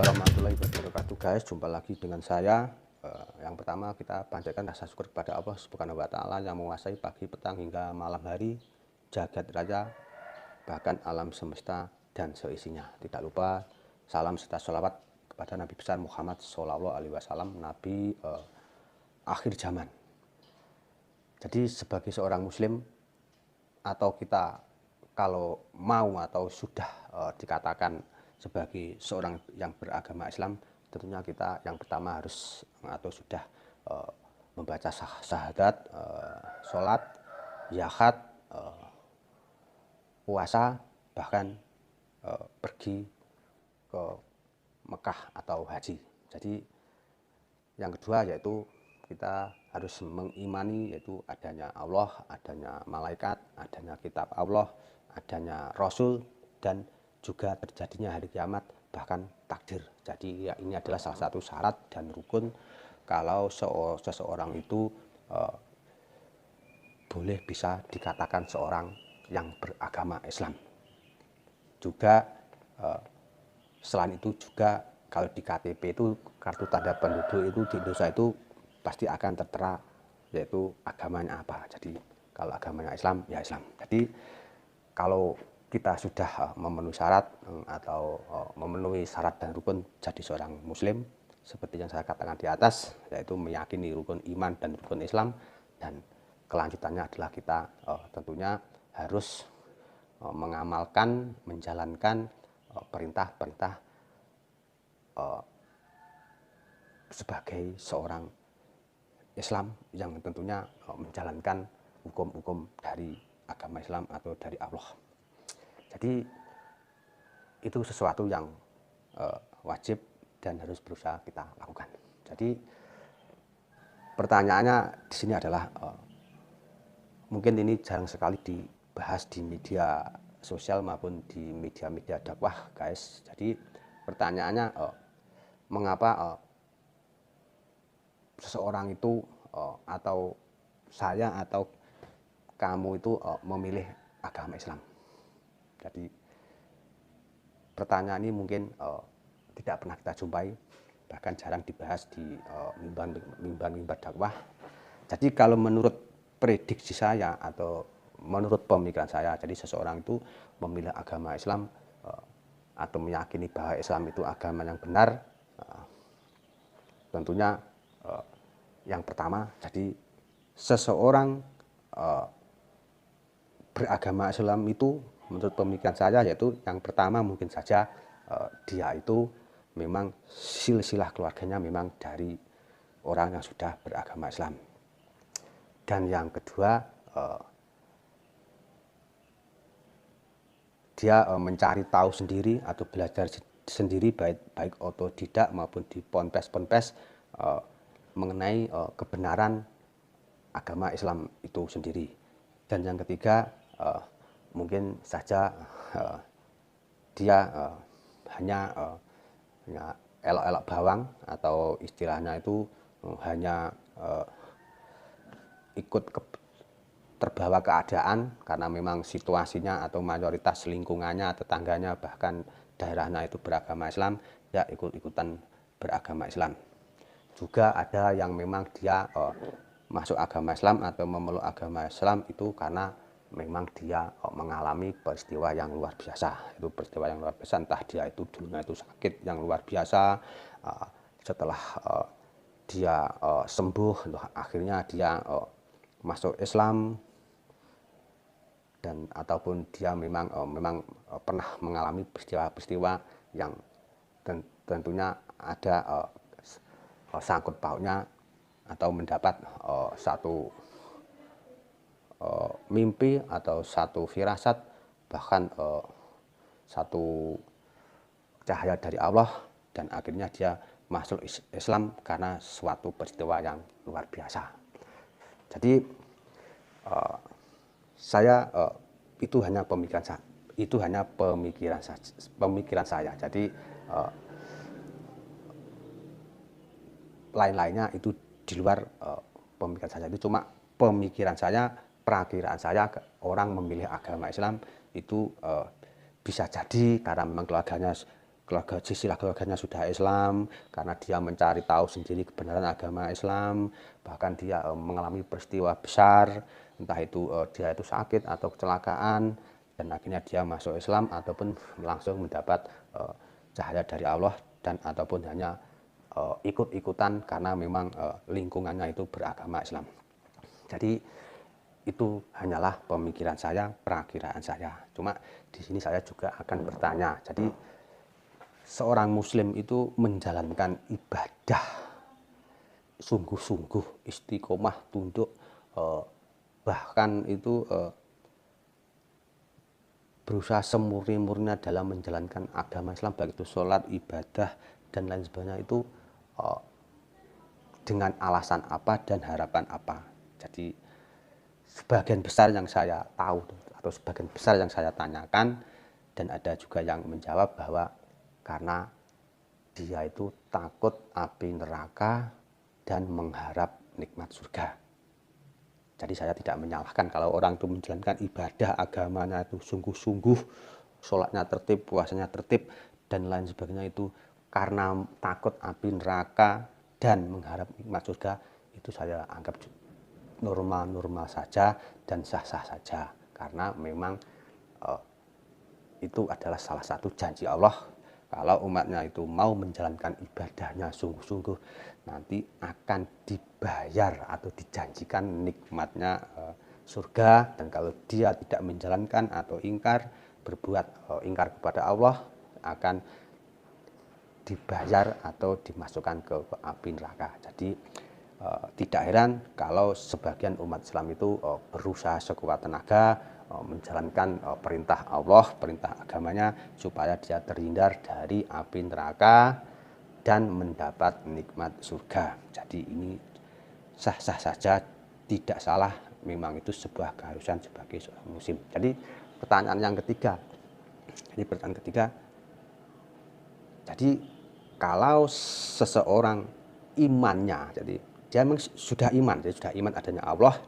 warahmatullahi wabarakatuh guys, jumpa lagi dengan saya. Yang pertama kita panjatkan rasa syukur kepada Allah Subhanahu wa Ta'ala yang menguasai pagi, petang hingga malam hari, jagat raya, bahkan alam semesta dan seisinya. Tidak lupa salam serta sholawat kepada Nabi besar Muhammad Shallallahu Alaihi Wasallam, Nabi akhir zaman. Jadi sebagai seorang Muslim, atau kita kalau mau atau sudah dikatakan sebagai seorang yang beragama Islam, tentunya kita yang pertama harus atau sudah membaca syahadat, sholat, zakat, puasa, bahkan pergi ke Mekah atau haji. Jadi yang kedua yaitu kita harus mengimani yaitu adanya Allah, adanya malaikat, adanya kitab Allah, adanya Rasul, dan juga terjadinya hari kiamat, bahkan takdir. Jadi ya, ini adalah salah satu syarat dan rukun kalau seseorang itu boleh bisa dikatakan seorang yang beragama Islam. Juga selain itu juga kalau di KTP itu, kartu tanda penduduk itu di Indonesia itu pasti akan tertera yaitu agamanya apa. Jadi kalau agamanya Islam ya Islam. Jadi kalau kita sudah memenuhi syarat atau memenuhi syarat dan rukun jadi seorang Muslim, seperti yang saya katakan di atas, yaitu meyakini rukun iman dan rukun Islam, dan kelanjutannya adalah kita tentunya harus mengamalkan, menjalankan perintah-perintah sebagai seorang Islam yang tentunya menjalankan hukum-hukum dari agama Islam atau dari Allah. Jadi itu sesuatu yang wajib dan harus berusaha kita lakukan. Jadi pertanyaannya di sini adalah mungkin ini jarang sekali dibahas di media sosial maupun di media-media dakwah, guys. Jadi pertanyaannya mengapa seseorang itu atau saya atau kamu itu memilih agama Islam. Jadi pertanyaan ini mungkin tidak pernah kita jumpai, bahkan jarang dibahas di mimbar-mimbar dakwah. Jadi kalau menurut prediksi saya atau menurut pemikiran saya, jadi seseorang itu memilih agama Islam atau meyakini bahwa Islam itu agama yang benar, tentunya yang pertama, jadi seseorang beragama Islam itu menurut pemikiran saya yaitu yang pertama mungkin saja dia itu memang silsilah keluarganya memang dari orang yang sudah beragama Islam. Dan yang kedua, dia mencari tahu sendiri atau belajar sendiri baik otodidak maupun di ponpes-ponpes mengenai kebenaran agama Islam itu sendiri. Dan yang ketiga, mungkin saja dia hanya elok-elok bawang atau istilahnya itu hanya ikut terbawa keadaan karena memang situasinya atau mayoritas lingkungannya, tetangganya, bahkan daerahnya itu beragama Islam, ya ikut-ikutan beragama Islam. Juga ada yang memang dia masuk agama Islam atau memeluk agama Islam itu karena memang dia mengalami peristiwa yang luar biasa. Itu peristiwa yang luar biasa, entah dia itu dulunya itu sakit yang luar biasa, setelah dia sembuh, akhirnya dia masuk Islam, dan ataupun dia memang pernah mengalami peristiwa-peristiwa yang tentunya ada sangkut pautnya atau mendapat satu mimpi atau satu firasat, bahkan satu cahaya dari Allah, dan akhirnya dia masuk Islam karena suatu peristiwa yang luar biasa. Jadi saya itu hanya pemikiran saya. Jadi lain-lainnya itu di luar pemikiran saya. Itu cuma pemikiran saya, perakiraan saya. Orang memilih agama Islam itu bisa jadi karena memang keluarganya silsilah keluarganya sudah Islam, karena dia mencari tahu sendiri kebenaran agama Islam, bahkan dia mengalami peristiwa besar, entah itu dia itu sakit atau kecelakaan, dan akhirnya dia masuk Islam ataupun langsung mendapat cahaya dari Allah, dan ataupun hanya ikut-ikutan karena memang lingkungannya itu beragama Islam. Jadi itu hanyalah pemikiran saya, perakiraan saya. Cuma di sini saya juga akan bertanya. Jadi seorang muslim itu menjalankan ibadah sungguh-sungguh, istiqomah, tunduk, bahkan itu berusaha semurni-murninya dalam menjalankan agama Islam, baik itu sholat, ibadah, dan lain sebagainya, itu dengan alasan apa dan harapan apa. Jadi sebagian besar yang saya tahu atau sebagian besar yang saya tanyakan, dan ada juga yang menjawab bahwa karena dia itu takut api neraka dan mengharap nikmat surga. Jadi saya tidak menyalahkan kalau orang itu menjalankan ibadah agamanya itu sungguh-sungguh, sholatnya tertib, puasanya tertib, dan lain sebagainya, itu karena takut api neraka dan mengharap nikmat surga. Itu saya anggap normal-normal saja dan sah-sah saja, karena memang itu adalah salah satu janji Allah. Kalau umatnya itu mau menjalankan ibadahnya sungguh-sungguh, nanti akan dibayar atau dijanjikan nikmatnya surga. Dan kalau dia tidak menjalankan atau ingkar, berbuat ingkar kepada Allah, akan dibayar atau dimasukkan ke api neraka. Jadi tidak heran kalau sebagian umat Islam itu berusaha sekuat tenaga menjalankan perintah Allah, perintah agamanya, supaya dia terhindar dari api neraka dan mendapat nikmat surga. Jadi ini sah-sah saja, tidak salah, memang itu sebuah keharusan sebagai seorang muslim. Jadi pertanyaan ketiga, jadi kalau seseorang imannya, jadi dia memang sudah iman, jadi sudah iman adanya Allah,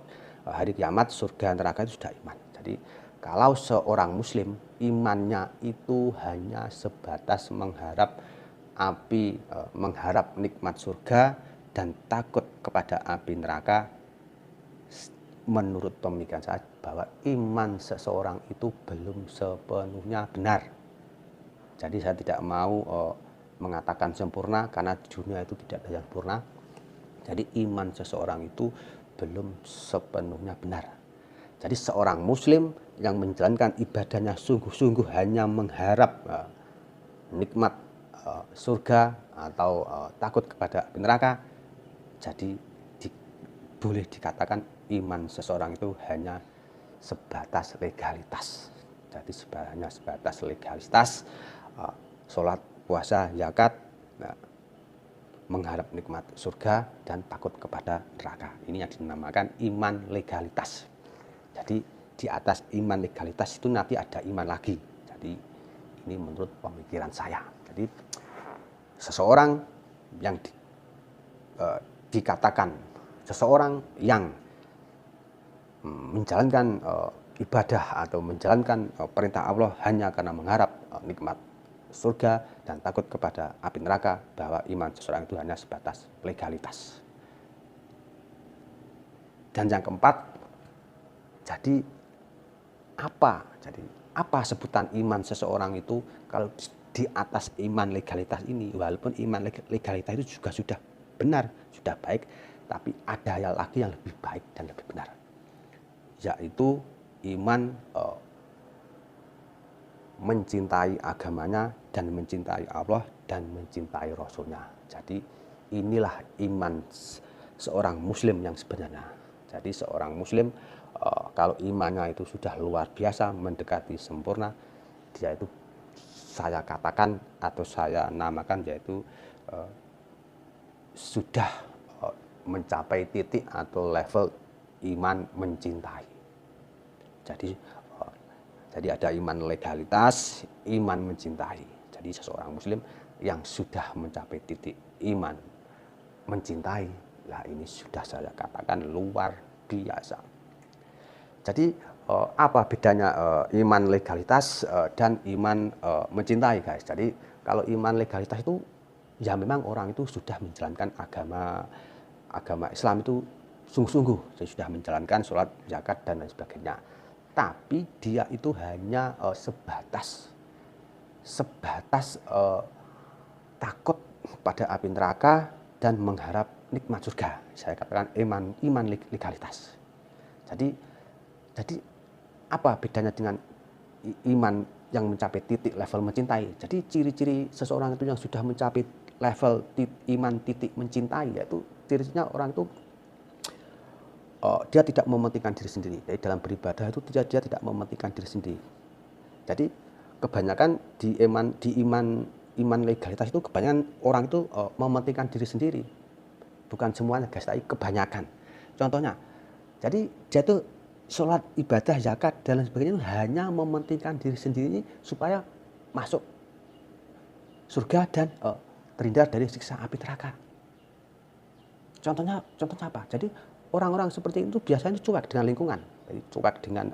hari kiamat, surga, neraka, itu sudah iman. Jadi kalau seorang muslim imannya itu hanya sebatas mengharap mengharap nikmat surga dan takut kepada api neraka, menurut pemikiran saya bahwa iman seseorang itu belum sepenuhnya benar. Jadi saya tidak mau mengatakan sempurna, karena di dunia itu tidak ada yang sempurna. Jadi iman seseorang itu belum sepenuhnya benar. Jadi seorang muslim yang menjalankan ibadahnya sungguh-sungguh hanya mengharap nikmat surga atau takut kepada api neraka, jadi boleh dikatakan iman seseorang itu hanya sebatas legalitas. Jadi hanya sebatas legalitas, sholat, puasa, zakat, mengharap nikmat surga dan takut kepada neraka. Ini yang dinamakan iman legalitas. Jadi di atas iman legalitas itu nanti ada iman lagi. Jadi ini menurut pemikiran saya. Jadi seseorang yang dikatakan seseorang yang menjalankan ibadah atau menjalankan perintah Allah hanya karena mengharap nikmat surga dan takut kepada api neraka, bahwa iman seseorang itu hanya sebatas legalitas. Dan yang keempat, jadi apa sebutan iman seseorang itu kalau di atas iman legalitas ini? Walaupun iman legalitas itu juga sudah benar, sudah baik, tapi ada hal lagi yang lebih baik dan lebih benar, yaitu iman mencintai agamanya dan mencintai Allah dan mencintai Rasulnya. Jadi inilah iman seorang muslim yang sebenarnya. Jadi seorang muslim kalau imannya itu sudah luar biasa, mendekati sempurna, dia itu saya katakan atau saya namakan yaitu sudah mencapai titik atau level iman mencintai. Jadi ada iman legalitas, iman mencintai. Jadi seseorang muslim yang sudah mencapai titik iman mencintai, lah ini sudah saya katakan luar biasa. Jadi apa bedanya iman legalitas dan iman mencintai, guys? Jadi kalau iman legalitas itu ya memang orang itu sudah menjalankan agama Islam itu sungguh-sungguh, dia sudah menjalankan sholat, zakat dan lain sebagainya. Tapi dia itu hanya sebatas takut pada api neraka dan mengharap nikmat surga. Saya katakan iman legalitas. Jadi apa bedanya dengan iman yang mencapai titik level mencintai? Jadi ciri-ciri seseorang itu yang sudah mencapai level iman titik mencintai, yaitu cirinya orang itu dia tidak mementingkan diri sendiri. Jadi dalam beribadah itu dia tidak mementingkan diri sendiri. Jadi kebanyakan di iman legalitas itu kebanyakan orang itu mementingkan diri sendiri. Bukan semuanya guys, tapi kebanyakan. Contohnya, jadi dia tuh sholat, ibadah, zakat dan lain sebagainya hanya mementingkan diri sendiri supaya masuk surga dan terhindar dari siksa api neraka. Contohnya apa? Jadi orang-orang seperti itu biasanya cuek dengan lingkungan, jadi cuek dengan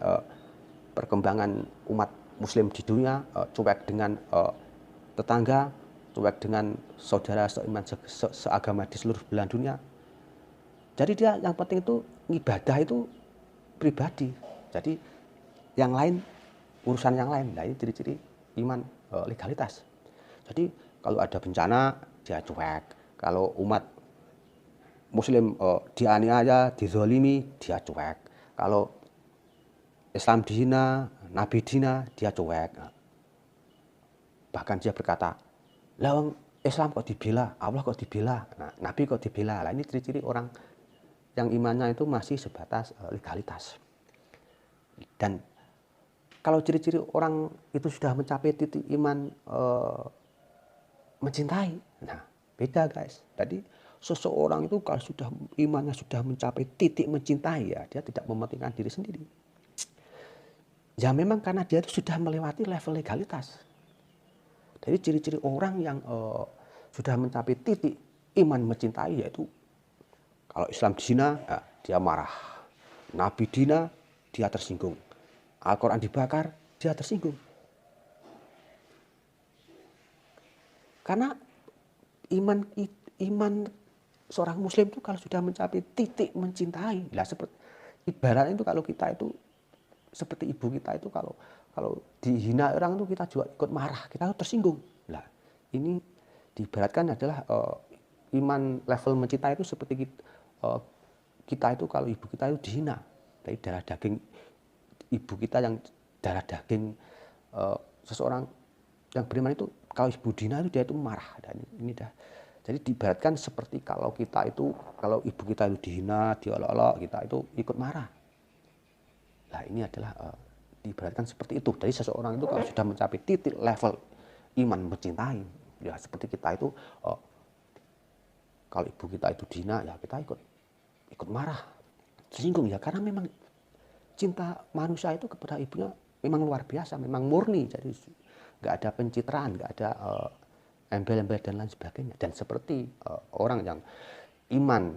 perkembangan umat Muslim di dunia, cuek dengan tetangga, cuek dengan saudara seiman seagama di seluruh belahan dunia. Jadi dia yang penting itu ibadah itu pribadi. Jadi yang lain, urusan yang lain. Nah ini ciri-ciri iman legalitas. Jadi kalau ada bencana dia cuek. Kalau umat Muslim dianiaya, dizolimi, dia cuek. Kalau Islam dihina, Nabi dihina, dia cuek. Bahkan dia berkata, lah Islam kok dibela, Allah kok dibela, nah, Nabi kok dibela. Nah ini ciri-ciri orang yang imannya itu masih sebatas legalitas. Dan kalau ciri-ciri orang itu sudah mencapai titik iman mencintai, nah beda guys. Jadi seseorang itu kalau sudah imannya sudah mencapai titik mencintai, ya dia tidak mementingkan diri sendiri. Ya memang karena dia itu sudah melewati level legalitas. Jadi ciri-ciri orang yang sudah mencapai titik iman mencintai, yaitu kalau Islam dihina, ya, dia marah. Nabi dihina, dia tersinggung. Al-Quran dibakar, dia tersinggung. Karena iman seorang Muslim itu kalau sudah mencapai titik mencintai, lah seperti ibaratnya itu kalau kita itu seperti ibu kita itu kalau dihina orang itu kita juga ikut marah, kita tersinggung. Lah ini diibaratkan adalah iman level mencintai itu seperti kita itu kalau ibu kita itu dihina, dari darah daging ibu kita yang darah daging seseorang yang beriman itu, kalau ibu dihina itu dia itu marah. Dan ini dah, jadi diibaratkan seperti kalau kita itu, kalau ibu kita itu dihina, diolok-olok, kita itu ikut marah. Nah ini adalah diibaratkan seperti itu. Jadi seseorang itu kalau sudah mencapai titik level iman mencintai, ya seperti kita itu kalau ibu kita itu dihina, ya kita ikut marah, tersinggung, ya karena memang cinta manusia itu kepada ibunya memang luar biasa, memang murni. Jadi nggak ada pencitraan, nggak ada embel-embel dan lain sebagainya. Dan seperti orang yang iman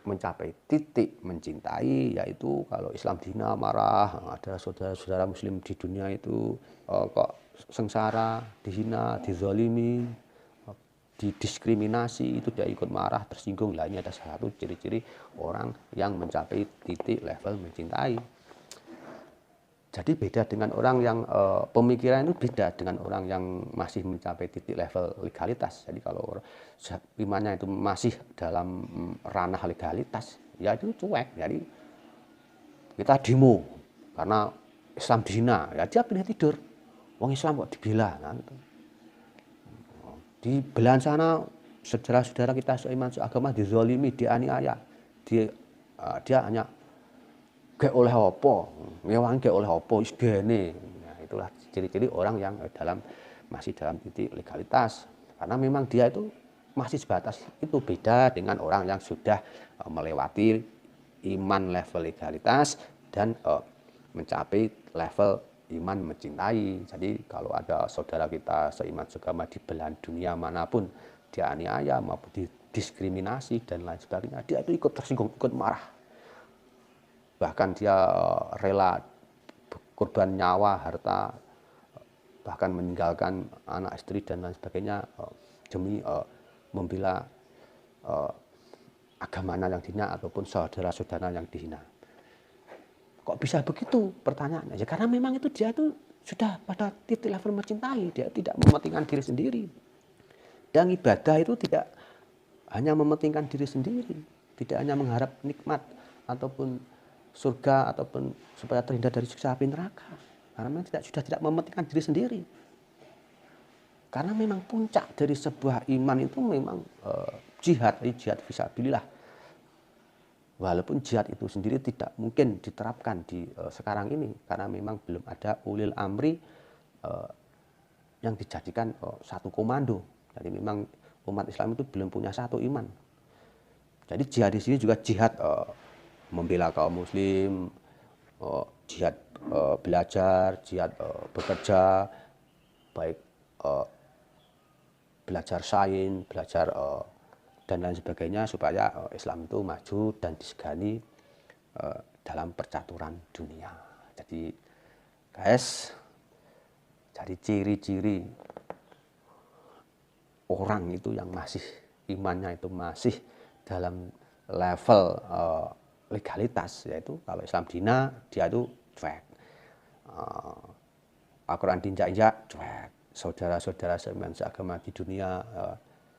mencapai titik mencintai, yaitu kalau Islam dihina marah, ada saudara-saudara Muslim di dunia itu kok sengsara, dihina, dizalimi, didiskriminasi, itu dia ikut marah, tersinggung. Lah ini ada salah satu ciri-ciri orang yang mencapai titik level mencintai. Jadi beda dengan orang yang pemikiran itu beda dengan orang yang masih mencapai titik level legalitas. Jadi kalau imannya itu masih dalam ranah legalitas, ya itu cuek. Jadi kita demo karena Islam dihina, ya dia pilih tidur. Wong Islam kok dibela. Nah, gitu. Di belahan sana saudara-saudara kita seiman seagama dizalimi, dianiaya, dia hanya gak oleh apa, ngewangi gak oleh apa, isgene. Nah, itulah ciri-ciri orang yang masih dalam titik legalitas. Karena memang dia itu masih sebatas itu, beda dengan orang yang sudah melewati iman level legalitas dan mencapai level iman mencintai. Jadi kalau ada saudara kita seiman seagama di belahan dunia manapun dianiaya maupun didiskriminasi dan lain sebagainya, dia itu ikut tersinggung, ikut marah. Bahkan dia rela korban nyawa, harta, bahkan meninggalkan anak istri dan lain sebagainya demi membela agamanya yang dihina ataupun saudara-saudara yang dihina. Kok bisa begitu? Pertanyaannya, ya karena memang itu dia itu sudah pada titik level mencintai, dia tidak mementingkan diri sendiri. Dan ibadah itu tidak hanya mementingkan diri sendiri, tidak hanya mengharap nikmat ataupun surga ataupun supaya terhindar dari siksa api neraka. Karena memang sudah tidak mementingkan diri sendiri. Karena memang puncak dari sebuah iman itu memang jihad fisabilillah. Walaupun jihad itu sendiri tidak mungkin diterapkan di sekarang ini karena memang belum ada ulil amri yang dijadikan satu komando. Jadi memang umat Islam itu belum punya satu iman. Jadi jihad di sini juga jihad membela kaum muslim, jihad belajar, jihad bekerja, baik belajar sains, belajar dan lain sebagainya supaya Islam itu maju dan disegani dalam percaturan dunia. Jadi guys, dari ciri-ciri orang itu yang masih imannya itu masih dalam level legalitas, yaitu kalau Islam dina dia itu cuek, Al-Quran diinjak-injak cuek, saudara-saudara seagama di dunia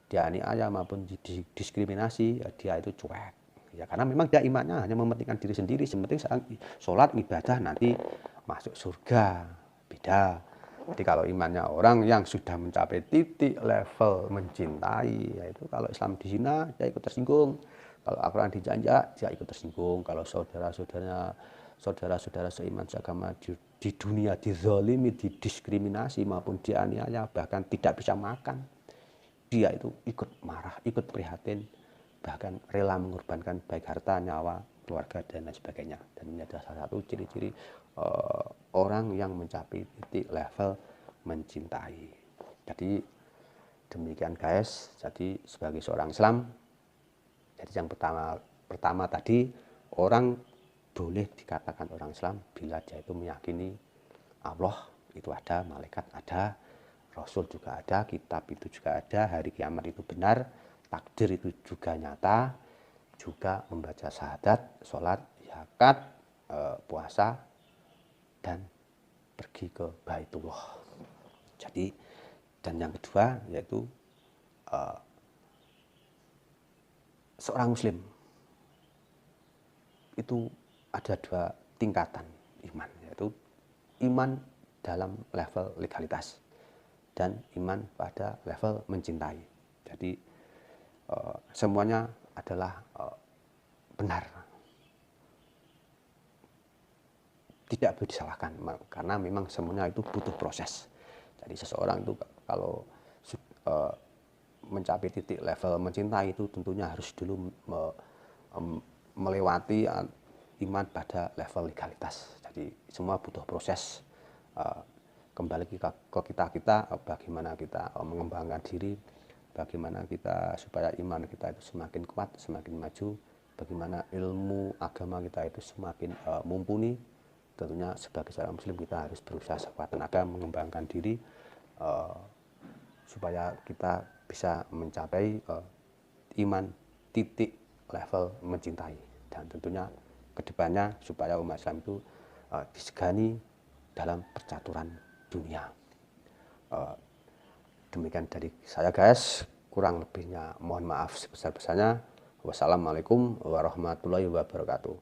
dianiaya maupun didiskriminasi, dia itu cuek. Ya karena memang dia imannya hanya mementingkan diri sendiri, sementing sholat ibadah nanti masuk surga. Beda. Jadi kalau imannya orang yang sudah mencapai titik level mencintai, yaitu kalau Islam dihina dia ikut tersinggung, kalau Al-Quran diinjak dia ikut tersinggung, kalau saudara-saudara seiman seagama di dunia dizalimi, didiskriminasi maupun dianiaya, bahkan tidak bisa makan, dia itu ikut marah, ikut prihatin, bahkan rela mengorbankan baik harta, nyawa, keluarga, dan lain sebagainya. Dan ini adalah salah satu ciri-ciri orang yang mencapai titik level mencintai. Jadi demikian guys. Jadi sebagai seorang Islam, jadi yang pertama tadi, orang boleh dikatakan orang Islam bila dia itu meyakini Allah itu ada, malaikat ada, Rasul juga ada, kitab itu juga ada, hari kiamat itu benar, takdir itu juga nyata, juga membaca syahadat, sholat, zakat, puasa, dan pergi ke Baitullah. Jadi, dan yang kedua yaitu seorang muslim itu ada dua tingkatan iman, yaitu iman dalam level legalitas dan iman pada level mencintai. Jadi semuanya adalah benar, tidak boleh disalahkan karena memang semuanya itu butuh proses. Jadi seseorang itu kalau mencapai titik level mencintai itu tentunya harus dulu melewati iman pada level legalitas. Jadi semua butuh proses. Kembali ke kita bagaimana kita mengembangkan diri, bagaimana kita supaya iman kita itu semakin kuat, semakin maju, bagaimana ilmu agama kita itu semakin mumpuni. Tentunya sebagai seorang muslim kita harus berusaha sekuat tenaga mengembangkan diri supaya kita bisa mencapai iman titik level mencintai, dan tentunya kedepannya supaya umat Islam itu disegani dalam percaturan dunia. Demikian dari saya guys, kurang lebihnya mohon maaf sebesar-besarnya. Wassalamualaikum warahmatullahi wabarakatuh.